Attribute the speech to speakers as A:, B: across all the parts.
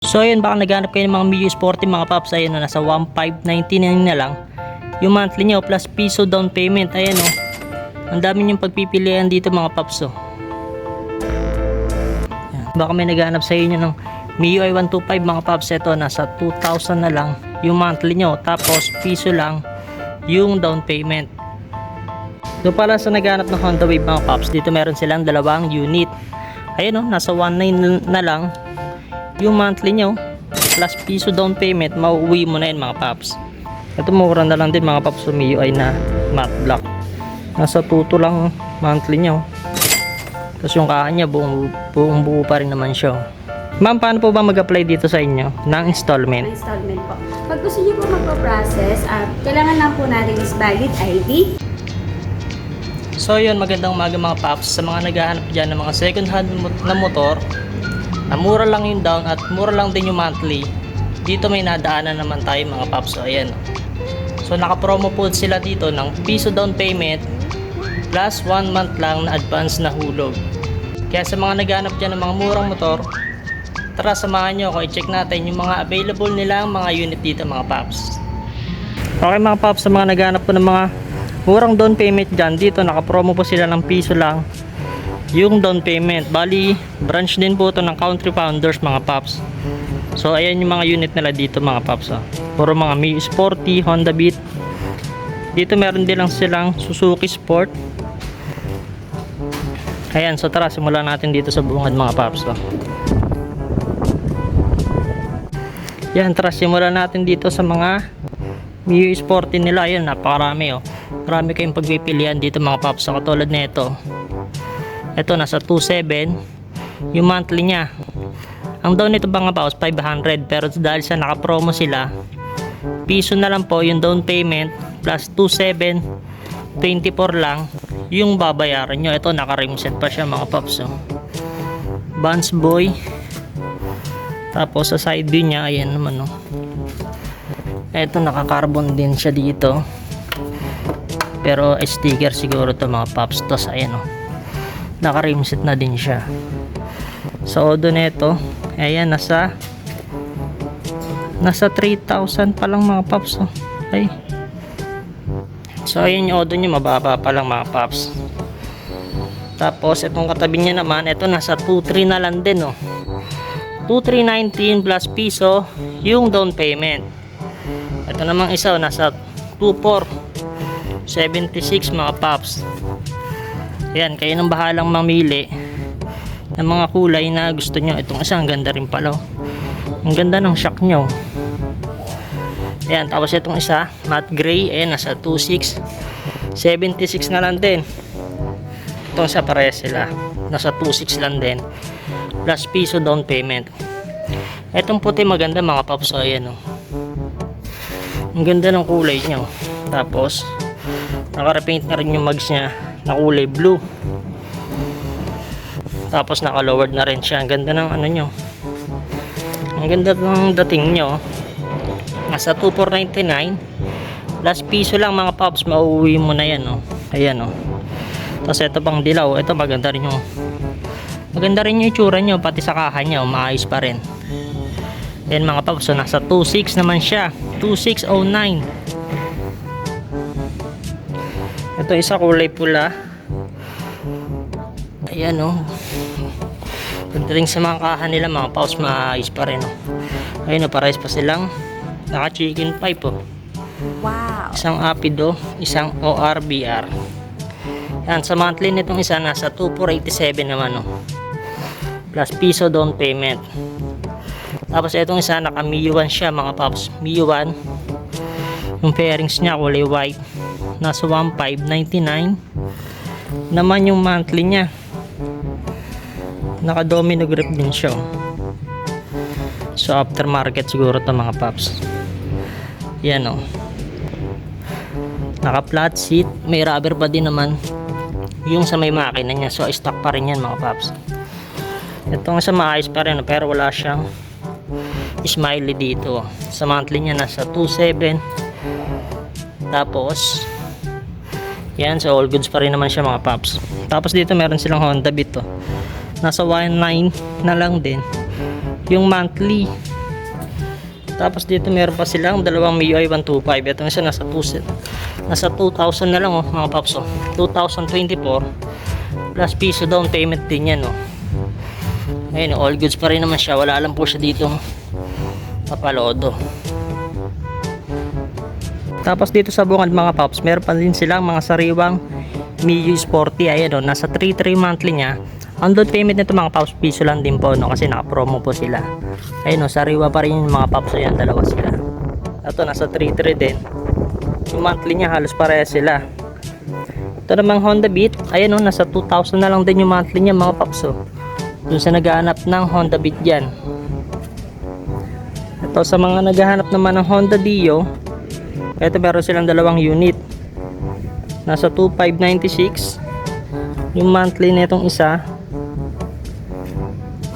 A: So ayun, baka naghanap kayo ng mga Mio Sporty mga paps. Ayun, nasa 1,599 na lang yung monthly nyo plus piso down payment. Ayan o, ang dami yung pagpipilian dito mga paps o. Baka may naghanap sa inyo ng Mio i125 mga paps. Ito, nasa 2,000 na lang yung monthly nyo, tapos piso lang yung down payment. Doon pala sa naghanap ng Honda Wave mga paps, dito meron silang dalawang unit. Ayun o, nasa 1,900 na lang yung monthly nyo plus piso down payment. Mauuwi mo na yun mga paps. Ito mura na lang din mga paps. Mio ay na matte black, nasa 2,200 lang monthly nyo. Tapos yung kahan nya buong buo pa rin naman siya. Ma'am, paano po ba mag-apply dito sa inyo ng installment?
B: Installment po. Pag gusto niyo po magpo-process, kailangan lang po natin is valid ID.
A: So yun, magandang umaga mga paps. Sa mga naghahanap dyan ng mga second hand na motor na mura lang yung down at mura lang din yung monthly, dito may nadaanan naman tayo mga paps. So ayan, so naka-promo po sila dito ng piso down payment plus 1 month lang na advance na hulog. Kaya sa mga naghahanap dyan ng mga murang motor, tara samahan nyo ako, i-check natin yung mga available nilang mga unit dito mga paps. Okay mga paps, sa mga naghahanap po ng mga murang down payment dyan, dito naka-promo po sila ng piso lang yung down payment. Bali, branch din po ito ng Country Founders mga paps. So ayan yung mga unit nila dito mga paps. Puro mga Mio Sporty, Honda Beat. Dito meron din lang silang Suzuki Sport. Ayan, so tara simulan natin dito sa bungad mga paps. Yan, tara simulan natin dito sa mga Mio Sporty nila. Ayan, napakarami oh. Marami kayong pagpipilian dito mga paps. So, katulad na ito. Ito nasa 2,700 yung monthly nya. Ang down nito mga paps 500, pero dahil sa naka-promo sila, piso na lang po yung down payment plus 2,700, 24 lang yung babayaran nyo. Ito naka-rim set pa siya mga paps. Vans Boy. Tapos sa side view nya, ayan naman oh. Ito naka-carbon din siya dito, pero sticker siguro to mga paps. Tapos ayan oh, naka-rim set na din siya. So odo nito, ayan, nasa 3,000 pa lang mga paps oh. Ay, so ayan yung odo nya, mababa pa lang mga paps. Tapos itong katabi nya naman, ito nasa 2,300 na lang din oh. 2,319 plus piso yung down payment. Ito namang isa oh, nasa 2,476 mga paps. Ayan, kayo nang bahalang mamili ng mga kulay na gusto nyo. Itong isa, ang ganda rin pala oh. Ang ganda ng shock nyo. Ayan, tapos itong isa, matte gray. Ayan, nasa 2,676 na lang din. Itong isa, parehas sila, nasa 2,600 lang din plus piso down payment. Itong puti maganda mga paps. So ayan oh, ang ganda ng kulay nyo. Tapos naka-repaint na rin yung mags nya na kulay blue. Tapos naka-lowered na rin siya. Ang ganda ng ano nyo, ang ganda ng dating nyo. Nasa 2,499 plus piso lang mga paps. Mauuwi mo na yan oh. Ayan oh. Tapos ito pang dilaw. Ito maganda rin yung itsura nyo, pati sa kahan nyo maayos pa rin. Yan mga paps, so nasa 2,600 naman siya, 2,609. Ito isa kulay pula. Ayan oh, ganda rin sa mga kahan nila mga paps, maayos pa rin oh. Ayun oh, parehas pa silang naka chicken pipe oh.
B: Wow!
A: Isang Apido, isang ORBR. Yan, sa monthly nitong isa nasa 2,487 naman oh, plus piso down payment. Tapos itong isa, naka Mio 1 siya mga paps. Mio 1, yung fairings nya kulay white, nasa 1,599 naman yung monthly nya. Naka domino grip din siya oh. So aftermarket siguro to mga paps. Yan oh, naka flat seat, may rubber pa din naman yung sa may makina nya. So stock pa rin yan mga paps. Itong isa maayos pa rin pero wala siyang smiley dito. Sa monthly niya nasa 2,700. Tapos yan, so all goods pa rin naman siya mga paps. Tapos dito meron silang Honda Beat nasa 1,900 na lang din yung monthly. Tapos dito meron pa silang dalawang MIUI 125. Ito isa nasa 2,000 na lang mga paps. 2024 plus piso down payment din yan. Ayun, all goods pa rin naman siya. Wala lang po siya dito papalodo. Tapos dito sa bungad mga paps, meron pa din silang mga sariwang MIUI Sporty. Ayan nasa 3.3 monthly niya. Ang down payment nito mga paps, piso lang din po kasi naka-promo po sila. Ayun sariwa pa rin yung mga paps. Ayan, dalawa sila. Ito nasa 3.3 din. Yung monthly niya halos parehas sila. Ito namang Honda Beat. Ayan nasa 2,000 na lang din yung monthly niya mga paps. Dun sa naghahanap ng Honda Beat dyan. Ito sa mga naghahanap naman ng Honda Dio. Ito meron silang dalawang unit. Nasa 2,596. Yung monthly na itong isa.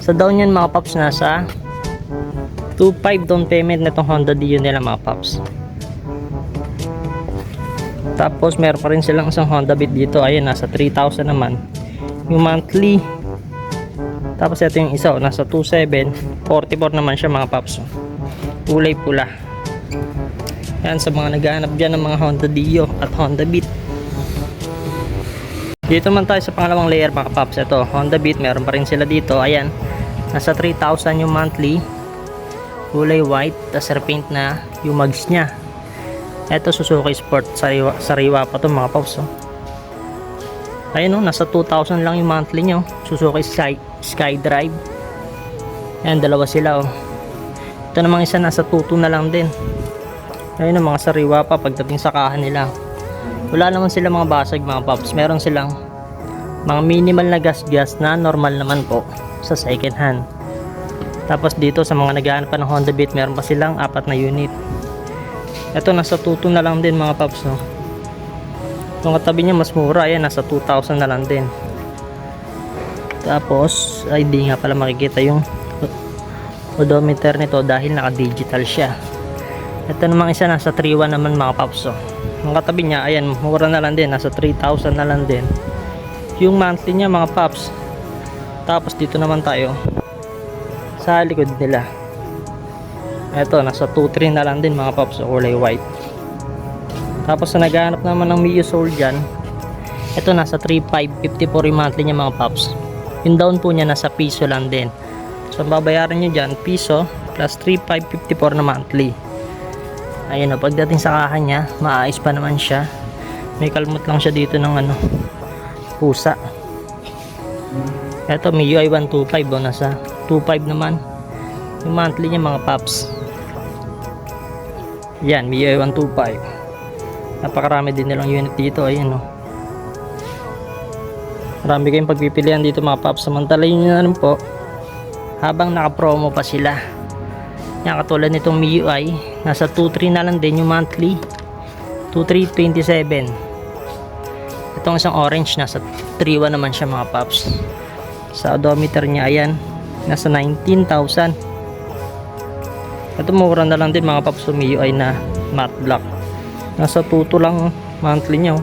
A: Sa down yan mga paps, nasa 2,500 down payment na itong Honda Dio nila mga paps. Tapos meron pa rin silang isang Honda Beat dito. Ayun, nasa 3,000 naman yung monthly. Tapos ito yung isa, nasa 2,744 naman siya mga paps. Kulay pula. Yan sa mga naghahanap dyan ng mga Honda Dio at Honda Beat. Dito man tayo sa pangalawang layer mga paps. Ito Honda Beat, meron pa rin sila dito. Ayan, nasa 3,000 yung monthly. Kulay white, tas repaint na yung mags nya. Ito Suzuki Sport, sariwa pa to mga paps. Ayun nasa 2,000 lang yung monthly nyo. Suzuki SkyDrive. Ayan, dalawa sila Ito namang isa nasa 2,2 na lang din. Ayun mga sariwa pa pagdating sa kahan nila. Wala naman sila mga basag mga paps. Meron silang mga minimal na gas na normal naman po sa second hand. Tapos dito sa mga naghahanap pa ng Honda Beat, meron pa silang 4 na unit. Ito nasa 2,2 na lang din mga paps. Yung katabi niya mas mura. Ayan, nasa 2,000 na lang din. Tapos ay di nga pala makikita yung odometer nito dahil naka digital siya. Ito namang isa nasa 3,1 naman mga paps. Yung katabi niya, ayan, mura na lang din, nasa 3,000 na lang din yung monthly niya mga paps. Tapos dito naman tayo sa likod nila. Ito nasa 2,3 na lang din mga paps, kulay white. Tapos sa naghahanap naman ng Mio Soul dyan, ito nasa 3,554 yung monthly niya mga paps. Yung down po niya nasa piso lang din. So babayaran nyo dyan piso plus 3,554 na monthly. Ayun pagdating sa kahan niya, maayos pa naman siya. May kalmot lang siya dito ng pusa. Ito MIUI 125 nasa 2,500 naman yung monthly niya mga paps. Yan, MIUI 125. Napakarami din nilang unit dito. Ayun marami kayong pagpipilian dito mga paps. Samantalahin nyo na rin po habang naka-promo pa sila. Yan, katulad nitong MIUI, nasa 2,300 na lang din yung monthly. 2,327. Itong isang orange, nasa 3,1 naman siya mga paps. Sa odometer niya, ayan, nasa 19,000. Ito mura na lang din mga paps, MIUI na matte black. Nasa 2,2 lang monthly niya.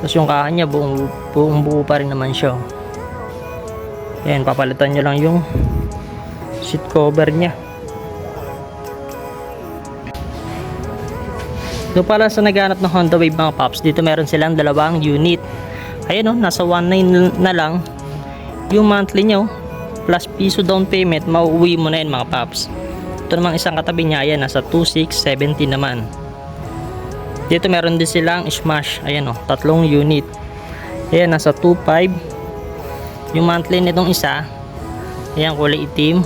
A: Tapos yung kahan niya, buong buo pa rin naman siya. Ayan, papalitan nyo lang yung seat cover niya. Doon pala sa naghanap ng Honda Wave mga paps, dito meron silang dalawang unit. Ayun nasa 1,900 na lang yung monthly nyo plus piso down payment, mauuwi mo na yun mga paps. Ito namang isang katabi niya, ayan, nasa 2,670 naman. Dito meron din silang Smash, ayan tatlong unit. Ayan, nasa 2,500 yung monthly nitong isa. Ayan, kulay itim.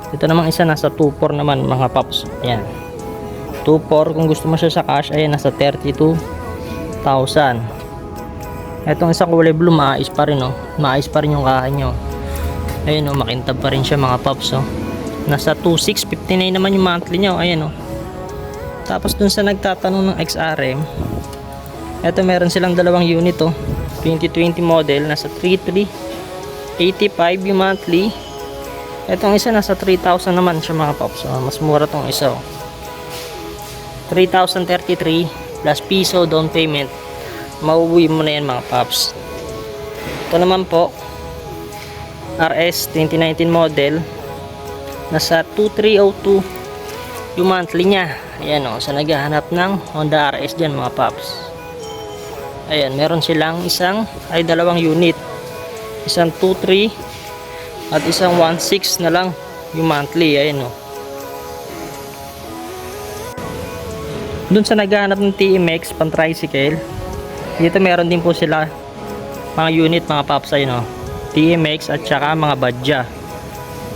A: Ito namang isa nasa 2,400 naman mga paps. Ayan, 2,400. Kung gusto mo siya sa cash, ayan, nasa 32,000. Etong isang kulay blue, maayos pa rin maayos pa rin yung kahan nyo. Ayun makintab pa rin siya mga paps. Nasa 2,659 naman yung monthly nyo. Ayan Tapos dun sa nagtatanong ng XRM, eto meron silang dalawang unit 2020 model, nasa 3,385 yung monthly. Etong isa nasa 3,000 naman siya mga paps. Mas mura tong isa 3,033 plus piso down payment, mauuwi mo na yan mga paps. Ito naman po RS 2019 model, Nasa 2302 yung monthly niya. Ayan o, sa naghahanap ng Honda RS dyan mga paps. Ayan, meron silang dalawang unit. Isang 2.3 at isang 1.6 na lang yung monthly. Ayan o. Dun sa naghahanap ng TMX pang tricycle, dito meron din po sila mga unit mga paps. Ayun o, TMX at saka mga badya.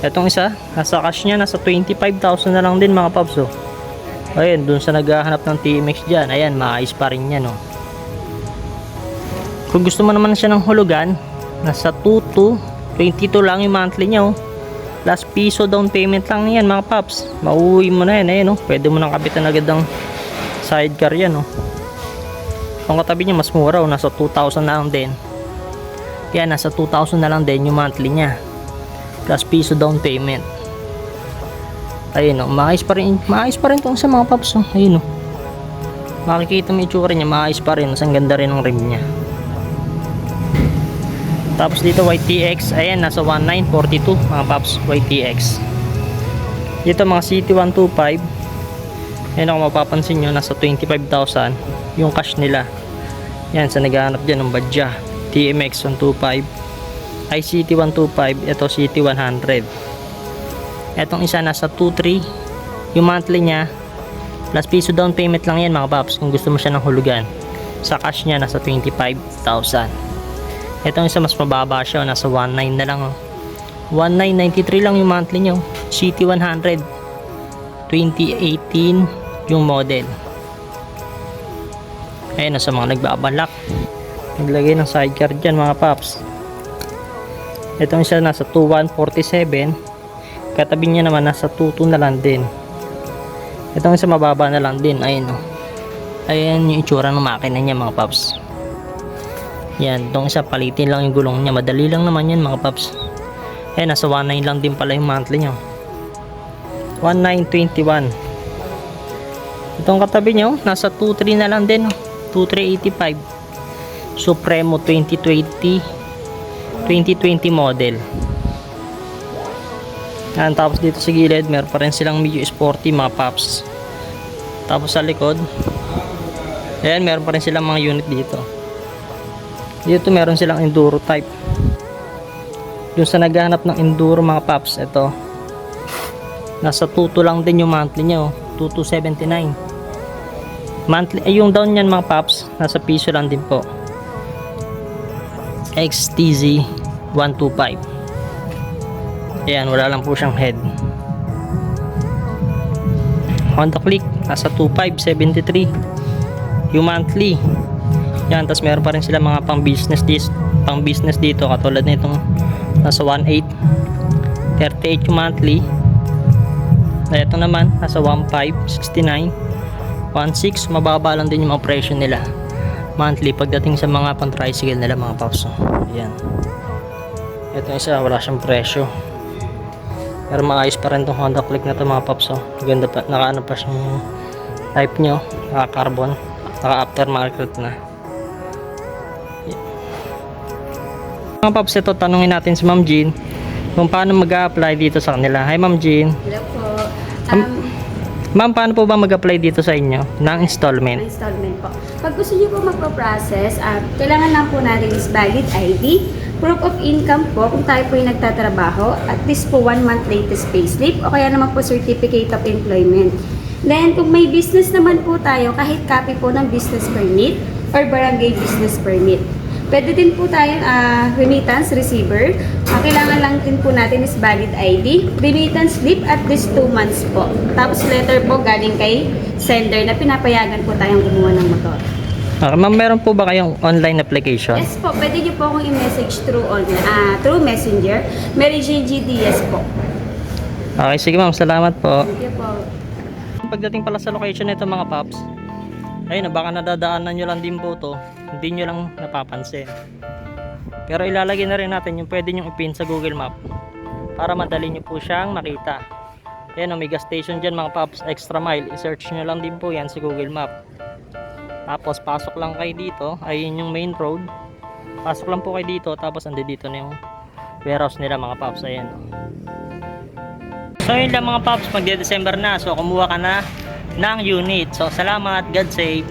A: Etong isa, nasa cash niya, nasa 25,000 na lang din mga paps o. Ayun, dun sa naghahanap ng TMX dyan, ayan, maayos pa rin yan o. Kung gusto mo naman siya ng hulugan, nasa 22 lang yung monthly niya o. Last piso down payment lang yan mga paps. Mauwi mo na yan, ayun o. Pwede mo nang kapitan agad ang sidecar yan o. Ang katabi niya mas mura o, nasa 2,000 na lang din. Yan, nasa 2,000 na lang din yung monthly niya. Plus piso down payment. Ayun o, maayos pa rin itong sa mga paps o. Ayun o, makikita mo yung itsura niya, maayos pa rin. Mas ang ganda rin ng rim niya. Tapos dito YTX, ayan, nasa 1942 mga paps, YTX. Dito mga CT125, ayan, kung mapapansin nyo, nasa 25,000 yung cash nila. Yan, sa naghahanap dyan ng badya. TMX 125, ICT 125, ito CT 100. Etong isa nasa 2.3 yung monthly niya, plus piso down payment lang yan mga paps kung gusto mo siya ng hulugan. Sa cash niya nasa 25,000. Etong isa mas mababa siya, nasa 1.9 na lang oh. 1.993 lang yung monthly niya oh. CT 100 2018 yung model. Ayun, nasa mga nagbabalak, naglagay ng sidecar dyan mga paps. Itong isa nasa 2147, katabi niya naman nasa 22 na lang din. Itong isa mababa na lang din. Ayun o, ayan yung itsura ng makina niya mga paps. Yan, itong isa palitin lang yung gulong niya, madali lang naman yan mga paps. Ayun, nasa 1.9 lang din pala yung monthly niya. 1.921. Itong katabi niya nasa 2.3 na lang din, 2.385. Supremo 2020 model. Yan, tapos dito sa gilid meron pa rin silang medyo sporty mga paps. Tapos sa likod, ayan, meron pa rin silang mga unit dito. Dito meron silang enduro type. Dun sa naghahanap ng enduro mga paps, ito nasa 2.2 lang din yung monthly niya 2.279 monthly. Ay, yung down niyan mga paps, nasa piso lang din po. XTZ 125. Ayan, wala lang po siyang head. Honda Click, nasa 2.573 yung monthly. Yan, tapos meron pa rin sila mga pang business dito, katulad nitong nasa 1.8 38 yung monthly. Ito naman nasa 1.569 1.6, mababa lang din yung mga presyo nila monthly pagdating sa mga pang tricycle nila mga paps. Ayan, ito isa wala siyang presyo, pero maayos pa rin tong Honda Click na to mga paps. Ganda pa, nakaano pa siyang type nyo, naka carbon, naka aftermarket na. Mga paps, ito tanungin natin si Ma'am Jean kung paano mag-a-apply dito sa kanila. Hi Ma'am Jean.
B: Hello po.
A: Ma'am, paano po ba mag-apply dito sa inyo ng installment?
B: Installment po. Pag gusto niyo po magpo-process, kailangan lang po natin is valid ID, proof of income po kung tayo po yung nagtatrabaho, at least po 1 month latest payslip, o kaya naman po certificate of employment. Then, kung may business naman po tayo, kahit copy po ng business permit or barangay business permit. Pwede din po tayong remittance receiver. Kailangan lang din po natin is valid ID, remittance slip at least 2 months po. Tapos letter po galing kay sender na pinapayagan po tayong gumawa ng motor.
A: Ma'am, meron po ba kayong online application?
B: Yes po, pwede niyo po akong i-message through messenger. Mary Jane GDS po.
A: Okay, sige ma'am, salamat po.
B: Thank you po.
A: Pagdating pala sa location nito mga paps, ayun, baka nadadaanan nyo lang din po to, hindi nyo lang napapansin. Pero ilalagay na rin natin yung pwede nyo ipin sa Google Map para madali nyo po siyang makita. Ayan, may gas station dyan mga paps, extra mile, i-search nyo lang din po yan sa Google Map. Tapos pasok lang kayo dito, ayun yung main road, pasok lang po kayo dito, tapos andi dito na yung warehouse nila mga paps. Ayan, So yun lang mga paps, magde-December na. So kumuha ka na ng unit. So salamat, God save.